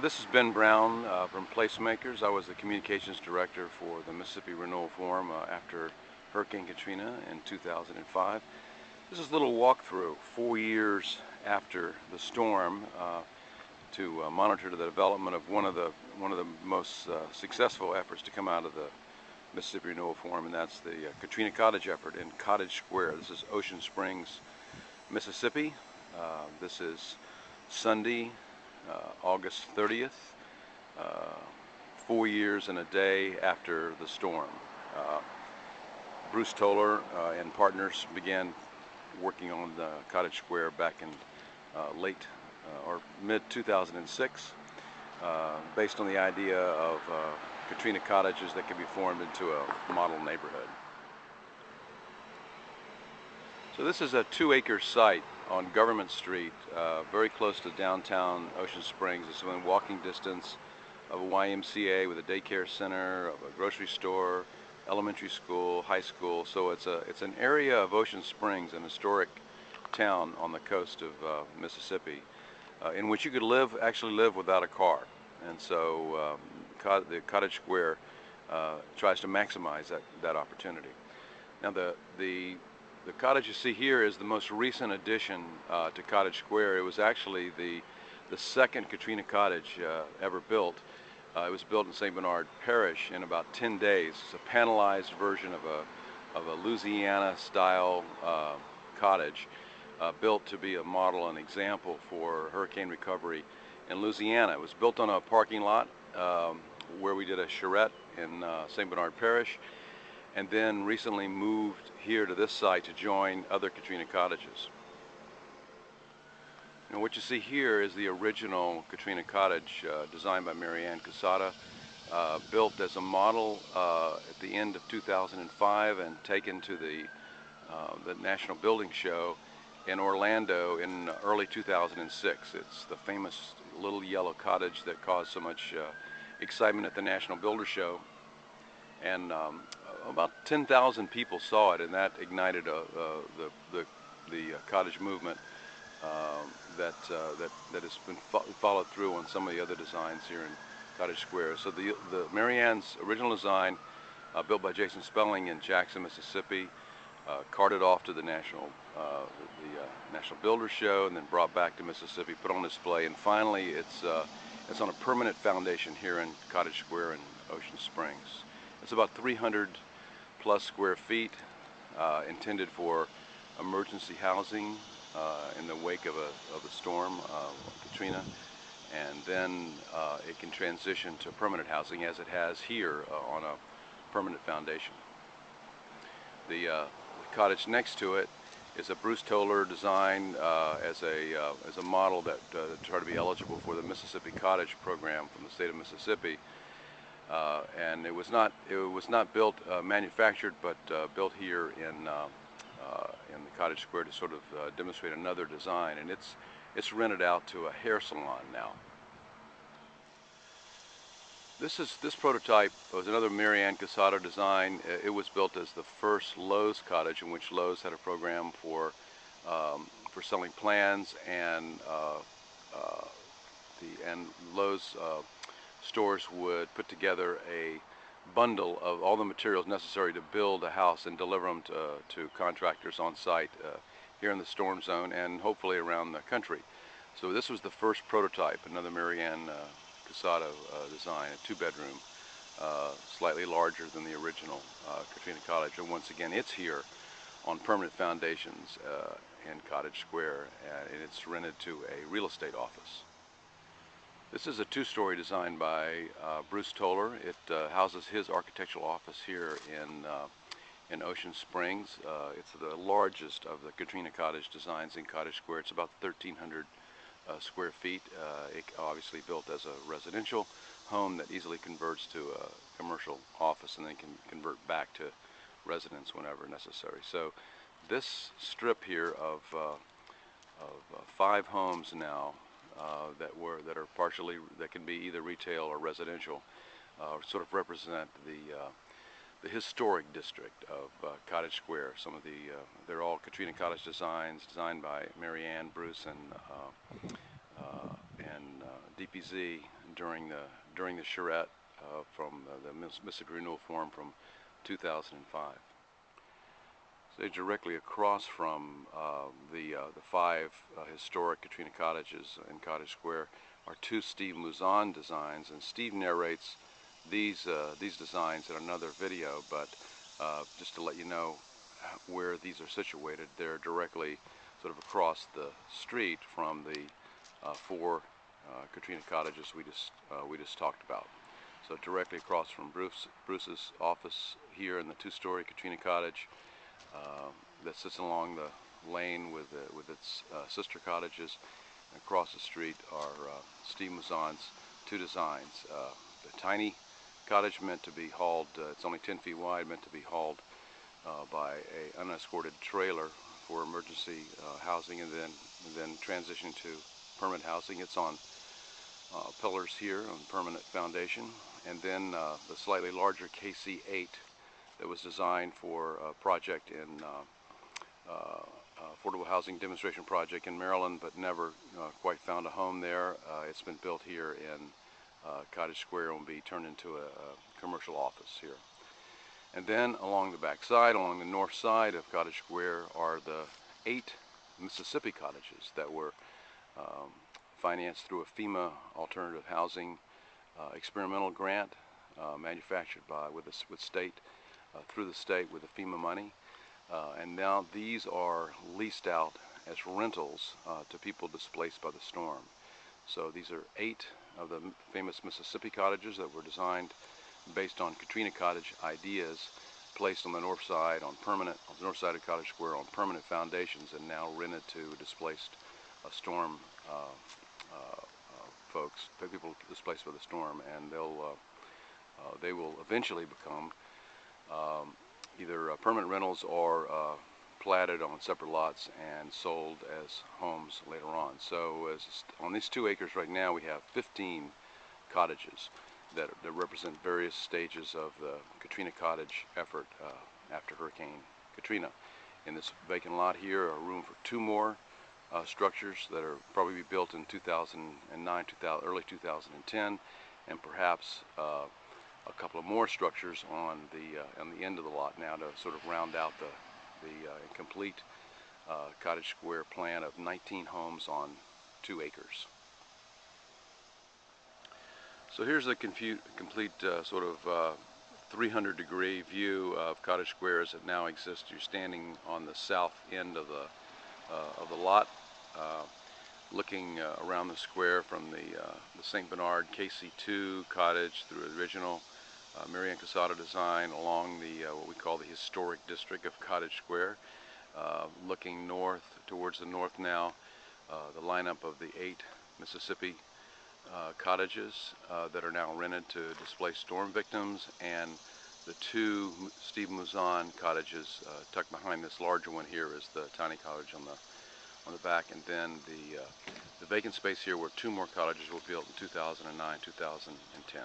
This is Ben Brown from Placemakers. I was the communications director for the Mississippi Renewal Forum after Hurricane Katrina in 2005. This is a little walkthrough 4 years after the storm to monitor the development of one of the most successful efforts to come out of the Mississippi Renewal Forum, and that's the Katrina Cottage effort in Cottage Square. This is Ocean Springs, Mississippi. This is Sunday, August 30th, 4 years and a day after the storm. Bruce Tolar and partners began working on the Cottage Square back in late or mid-2006, based on the idea of Katrina cottages that could be formed into a model neighborhood. So this is a 2-acre site on Government Street, very close to downtown Ocean Springs. It's within walking distance of a YMCA with a daycare center, of a grocery store, elementary school, high school. So it's an area of Ocean Springs, an historic town on the coast of Mississippi, in which you could actually live without a car. And so the Cottage Square tries to maximize that opportunity. Now the cottage you see here is the most recent addition to Cottage Square. It was actually the second Katrina cottage ever built. It was built in St. Bernard Parish in about 10 days. It's a panelized version of a Louisiana-style cottage, built to be a model and example for hurricane recovery in Louisiana. It was built on a parking lot where we did a charrette in St. Bernard Parish, and then recently moved here to this site to join other Katrina cottages. Now what you see here is the original Katrina cottage designed by Marianne Casada, built as a model at the end of 2005 and taken to the National Building Show in Orlando in early 2006. It's the famous little yellow cottage that caused so much excitement at the National Builder Show. And about 10,000 people saw it, and that ignited the cottage movement that has been followed through on some of the other designs here in Cottage Square. So the Marianne's original design, built by Jason Spelling in Jackson, Mississippi, carted off to the National Builder Show, and then brought back to Mississippi, put on display, and finally it's on a permanent foundation here in Cottage Square in Ocean Springs. It's about 300 plus square feet, intended for emergency housing in the wake of a storm, Katrina, and then it can transition to permanent housing, as it has here on a permanent foundation. The cottage next to it is a Bruce Tolar design as a model that tried to be eligible for the Mississippi Cottage program from the state of Mississippi. And it was not built manufactured, but built here in the Cottage Square to sort of demonstrate another design, and it's rented out to a hair salon now. This prototype was another Marianne Casada design. It was built as the first Lowe's cottage, in which Lowe's had a program for selling plans, and Lowe's stores would put together a bundle of all the materials necessary to build a house and deliver them to contractors on site here in the storm zone and hopefully around the country. So this was the first prototype, another Marianne Casada design, a 2-bedroom, slightly larger than the original Katrina cottage. And once again, it's here on permanent foundations in Cottage Square, and it's rented to a real estate office. This is a 2-story design by Bruce Tolar. It houses his architectural office here in Ocean Springs. It's the largest of the Katrina cottage designs in Cottage Square. It's about 1,300 square feet. It obviously built as a residential home that easily converts to a commercial office and then can convert back to residence whenever necessary. So this strip here of 5 homes now that can be either retail or residential, sort of represent the historic district of Cottage Square. Some of they're all Katrina Cottage designs, designed by Marianne, Bruce, and DPZ, during the charrette from the Mississippi Renewal Forum from 2005. So directly across from the five historic Katrina cottages in Cottage Square are two Steve Mouzon designs, and Steve narrates these designs in another video, but just to let you know where these are situated, they're directly sort of across the street from the four Katrina cottages we just talked about. So directly across from Bruce's office here in the two-story Katrina cottage that sits along the lane with its sister cottages. And across the street are Steve Mouzon's two designs. The tiny cottage meant to be hauled, it's only 10 feet wide, meant to be hauled by an unescorted trailer for emergency housing, and then transition to permanent housing. It's on pillars here on permanent foundation. And then the slightly larger KC-8 that was designed for a project in affordable housing demonstration project in Maryland, but never quite found a home there. It's been built here in Cottage Square and will be turned into a commercial office here. And then along the back side, along the north side of Cottage Square, are the 8 Mississippi cottages that were financed through a FEMA alternative housing experimental grant manufactured through the state with the FEMA money. And now these are leased out as rentals to people displaced by the storm. So these are 8 of the famous Mississippi cottages that were designed based on Katrina cottage ideas, placed on the north side of Cottage Square on permanent foundations, and now rented to displaced storm folks, people displaced by the storm, and they will eventually become either permanent rentals or platted on separate lots and sold as homes later on. So on these 2 acres right now, we have 15 cottages that represent various stages of the Katrina cottage effort after Hurricane Katrina. In this vacant lot here are room for 2 more structures that are probably built in 2009, early 2010, and perhaps a couple of more structures on the end of the lot now to sort of round out the complete Cottage Square plan of 19 homes on 2 acres. So here's a complete sort of 300-degree view of Cottage Square as it now exists. You're standing on the south end of the lot, looking around the square from the St. Bernard KC-2 cottage through the original Mary Ann Cassata design along the what we call the historic district of Cottage Square, looking north towards the north now, the lineup of the 8 Mississippi cottages that are now rented to displaced storm victims, and the 2 Steve Mouzon cottages tucked behind this larger one here is the tiny cottage on the back, and then the vacant space here where 2 more cottages were built in 2009, 2010.